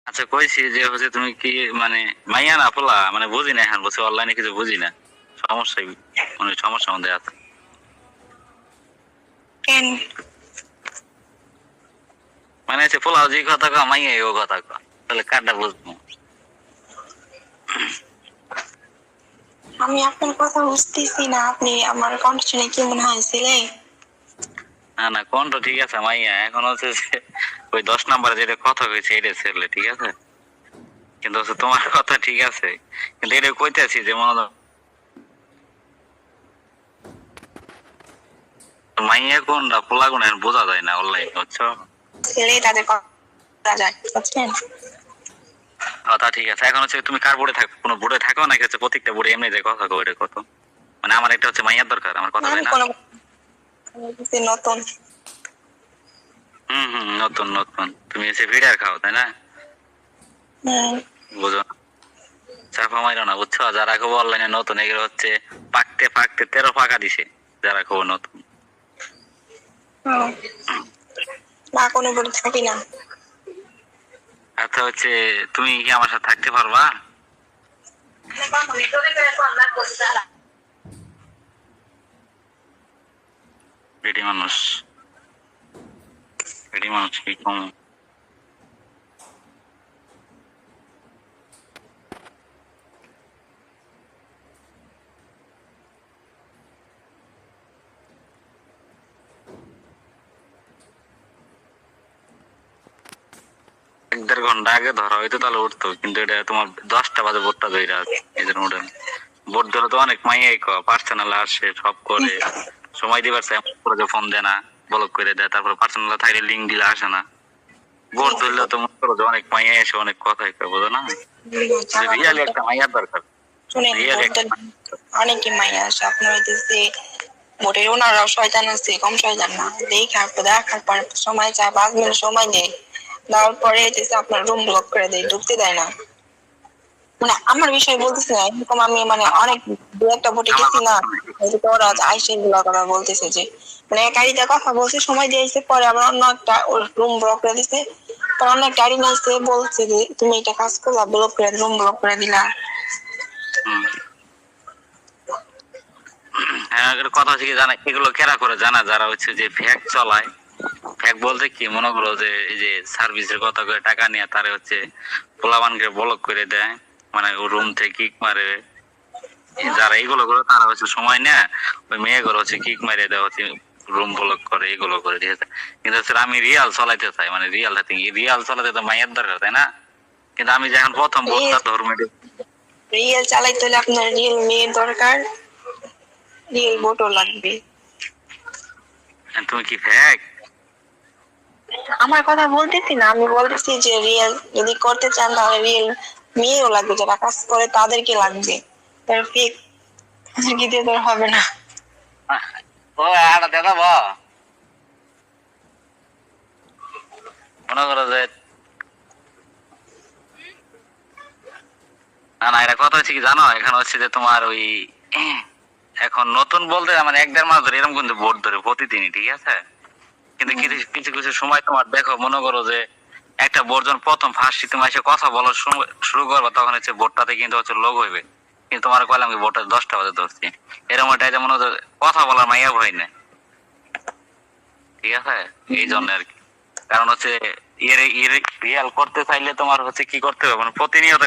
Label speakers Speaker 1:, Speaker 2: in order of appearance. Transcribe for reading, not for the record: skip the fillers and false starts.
Speaker 1: আচ্ছা কইছি যে হচ্ছে তুমি কি মানে মাইয়া না পোলা মানে বুঝি না এখন বলছে অনলাইনে কিছু বুঝি না সমস্যা মানে সমস্যা মধ্যে আছে
Speaker 2: কেন?
Speaker 1: মানে হচ্ছে পোলাও যে কথা কয় মাইয়া ও কথা কয় তাহলে কারটা বুঝবো
Speaker 2: আমি আপনার কথা বুঝতেছি না, আপনি আমার কণ্ঠ শুনে কি মনে হয়েছিলে?
Speaker 1: না না কোনটা ঠিক আছে মাইয়া এখন হচ্ছে যে ওই 10 নম্বরে যেটা কথা হয়েছে এটা ছেলে ঠিক আছে কিন্তু হচ্ছে তোমার কথা ঠিক আছে কিন্তু এটা কইতেছি যে মনে হয় মাইয়া কোনটা পোলা কোন বোঝা যায় না অনলাইন বুঝছো
Speaker 2: ছেলে তাদের কথা যায়, বুঝছেন?
Speaker 1: কথা ঠিক আছে এখন হচ্ছে তুমি কার বোর্ডে থাকো কোনো বোর্ডে থাকো নাকি হচ্ছে প্রত্যেকটা বোর্ডে এমনি যে কথা কো এটা কত মানে আমার একটা হচ্ছে মাইয়ার দরকার আমার কথা
Speaker 2: আমি
Speaker 1: হয় না
Speaker 2: কোনো নতুন।
Speaker 1: নতুন নতুন তুমি এসে ভিডিও খাও তাই না বুঝো না? চাপা মাইরো না বুঝছো যারা খুব অনলাইনে নতুন এগুলো হচ্ছে পাকতে পাকতে 13 পাকা দিছে যারা খুব নতুন
Speaker 2: না কোনো বলে থাকি না।
Speaker 1: আচ্ছা হচ্ছে তুমি কি আমার সাথে থাকতে পারবা রেডি মানুষ রেডি মানুষ কি কম এক দেড় ঘন্টা আগে ধরা হয়তো তাহলে উঠতো কিন্তু এটা তোমার 10টা বাজে বোর্ডটা ধরে আছে এই জন্য উঠে বোর্ড ধরে তো অনেক মাইয়াই পার্সোনাল আসে সব করে সময় দিবার চাই ফোন দেয় না ব্লক করে দেয় তারপর পার্সোনাল থাকলে লিঙ্ক দিলে আসে না বোর্ড ধরলে তো মনে করো যে অনেক মাইয়া এসে অনেক কথাই কয় বোঝো না রিয়ালি একটা মাইয়ার দরকার
Speaker 2: শুনেন,
Speaker 1: রিয়ালি একটা
Speaker 2: অনেকে মাইয়া আসে আপনার হইতেছে মোটের ওনারাও শয়তান আছে, কম শয়তান না। দেখার পর সময় চায়, 5 মিনিট সময় দেয়, দেওয়ার পরে হইতেছে আপনার রুম ব্লক করে দেয়, ঢুকতে দেয় না। মানে আমার বিষয় বলতেছে না, এরকম আমি মানে অনেক দু একটা ভোটে গেছি না, ওরা আইসে গুলা কথা বলতেছে যে মানে এক আইডিতে কথা বলছে, সময় দিয়েছে, পরে আবার অন্য একটা রুম ব্লক করে দিছে, পর অন্য একটা আইডি নাইছে বলছে যে তুমি এটা কাজ করলা, ব্লক করে রুম ব্লক করে দিলা।
Speaker 1: হ্যাঁ কথা হচ্ছে কি জানা এগুলো কেরা করে জানা যারা হচ্ছে যে ফ্যাক চলায় ফ্যাক বলতে কি মনে করো যে এই যে সার্ভিসের কথা করে টাকা নিয়ে তারে হচ্ছে পোলাবানকে ব্লক করে দেয় মানে রুম থেকে কিক মারে যারা এইগুলো করে তারা হচ্ছে সময় নেয় ওই মেয়েগুলো হচ্ছে কিক মারে দেওয়া হচ্ছে রুম ব্লক করে এগুলো করে ঠিক আছে কিন্তু হচ্ছে আমি রিয়াল চালাইতে চাই মানে রিয়াল চালাতে তো মায়ের দরকার তাই না কিন্তু আমি যখন প্রথম বোধটা ধর্মে
Speaker 2: রিয়েল চালাইতে হলে আপনার রিয়েল মেয়ের দরকার, রিয়েল বোটও লাগবে।
Speaker 1: তুমি কি ফ্যাক
Speaker 2: আমার কথা বলতেছি না, আমি বলতেছি যে রিয়েল যদি করতে চান তাহলে রিয়েল মেয়েও লাগবে, যারা কাজ করে তাদেরকে লাগবে, তার ফেক কি দিয়ে তো হবে না।
Speaker 1: ও আর দেখাবো মনে করো যে না না এটা কথা হচ্ছে কি জানো এখানে হচ্ছে যে তোমার ওই এখন নতুন বলতে মানে 1-1.5 মাস ধরে এরকম কিন্তু ভোট ধরে প্রতিদিনই ঠিক আছে কিন্তু কিছু কিছু কিছু সময় তোমার দেখো মনে করো যে একটা ভোট যখন প্রথম ফার্স্ট তুমি এসে কথা বলার শুরু করবে তখন হচ্ছে ভোটটাতে কিন্তু হচ্ছে লোক হইবে কিন্তু তোমার কইলাম কি ভোটটা 10টা বাজে ধরছি এরকম একটা যে মনে হচ্ছে কথা বলার মাইয়া ভয় নেই ঠিক আছে এই জন্য আর কি কারণ হচ্ছে রিয়াল করতে চাইলে তোমার হচ্ছে কি করতে হবে মানে প্রতিনিয়ত